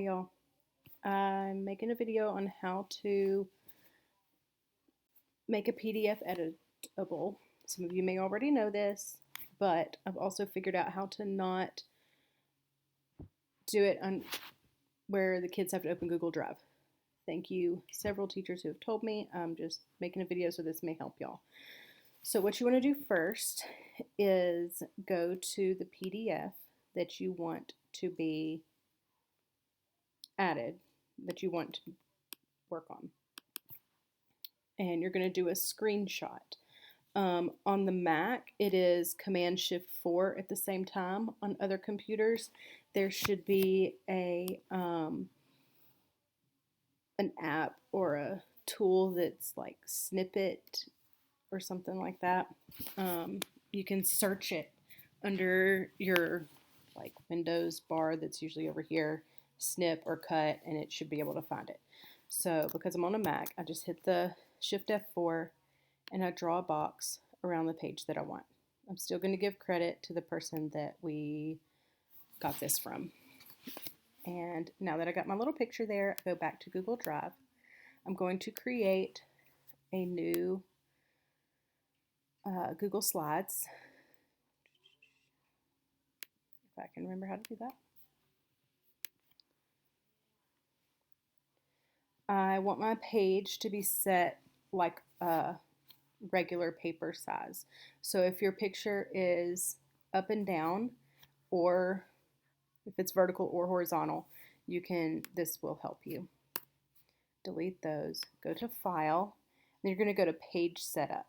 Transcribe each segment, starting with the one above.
Hey y'all, I'm making a video on how to make a PDF editable. Some of you may already know this, but I've also figured out how to not do it on where the kids have to open Google Drive. Thank you, several teachers who have told me. I'm just making a video so this may help y'all. So what you want to do first is go to the PDF that you want to be added, that you want to work on. And you're going to do a screenshot. On the Mac, it is Command-Shift-4 at the same time. On other computers, there should be an app or a tool that's like Snippet or something like that. You can search it under your like Windows bar that's usually over here, snip or cut, and it should be able to find it. So because I'm on a Mac, I just hit the Shift F4 and I draw a box around the page that I want. I'm still going to give credit to the person that we got this from. And now that I got my little picture there, I go back to Google Drive. I'm going to create a new Google Slides, if I can remember how to do that. I want my page to be set like a regular paper size. So if your picture is up and down, or if it's vertical or horizontal, this will help you. Delete those, go to File, then you're going to go to Page Setup.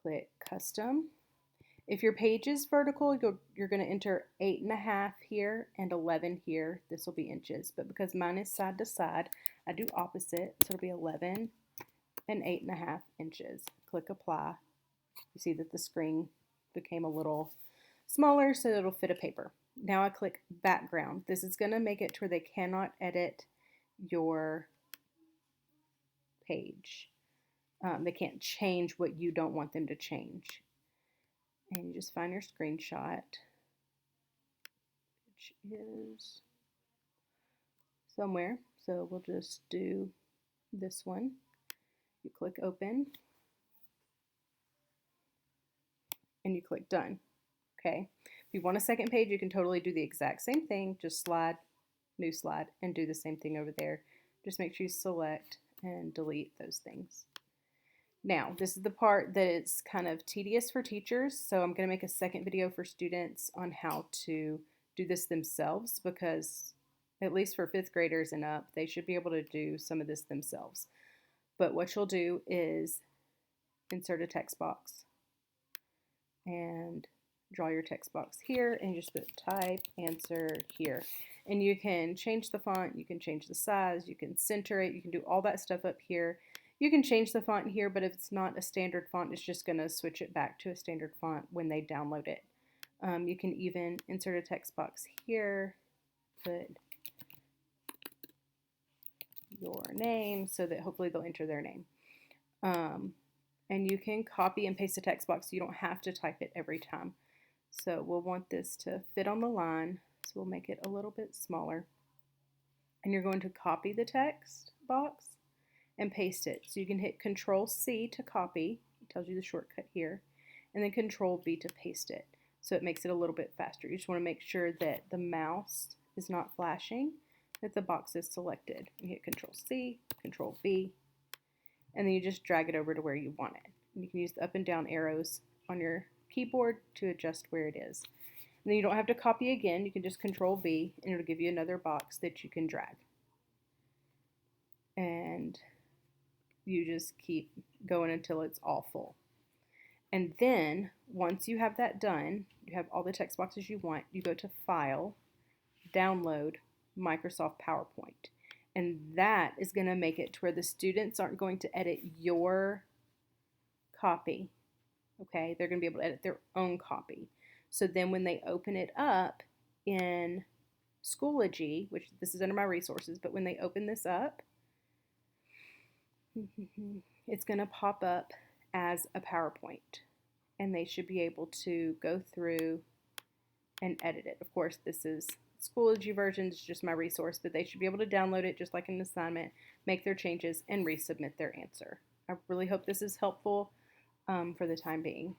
Click Custom. If your page is vertical, you're going to enter 8.5 here and 11 here. This will be inches, but because mine is side to side, I do opposite, so it'll be 11 and 8.5 inches. Click Apply. You see that the screen became a little smaller so it'll fit a paper. Now I click Background. This is going to make it to where they cannot edit your page. They can't change what you don't want them to change. And you just find your screenshot, which is somewhere. So we'll just do this one. You click Open, and you click Done. Okay. If you want a second page, you can totally do the exact same thing. Just slide, new slide, and do the same thing over there. Just make sure you select and delete those things. Now, this is the part that is kind of tedious for teachers, so I'm going to make a second video for students on how to do this themselves, because at least for 5th graders and up, they should be able to do some of this themselves. But what you'll do is insert a text box and draw your text box here, and you just put type answer here. And you can change the font, you can change the size, you can center it, you can do all that stuff up here. You can change the font here, but if it's not a standard font, it's just going to switch it back to a standard font when they download it. You can even insert a text box here, put your name so that hopefully they'll enter their name. And you can copy and paste a text box so you don't have to type it every time. So we'll want this to fit on the line, so we'll make it a little bit smaller. And you're going to copy the text box and paste it. So you can hit Control-C to copy, it tells you the shortcut here, and then Control-V to paste it. So it makes it a little bit faster. You just want to make sure that the mouse is not flashing, that the box is selected. You hit Control-C, Control-V, and then you just drag it over to where you want it. And you can use the up and down arrows on your keyboard to adjust where it is. And then you don't have to copy again. You can just Control-V, and it'll give you another box that you can drag. And you just keep going until it's all full. And then once you have that done, you have all the text boxes you want, you go to File, Download, Microsoft PowerPoint. And that is going to make it to where the students aren't going to edit your copy. Okay, they're going to be able to edit their own copy. So then when they open it up in Schoology, which this is under my resources, but when they open this up, it's going to pop up as a PowerPoint, and they should be able to go through and edit it. Of course, this is Schoology version, it's just my resource, but they should be able to download it just like an assignment, make their changes, and resubmit their answer. I really hope this is helpful for the time being.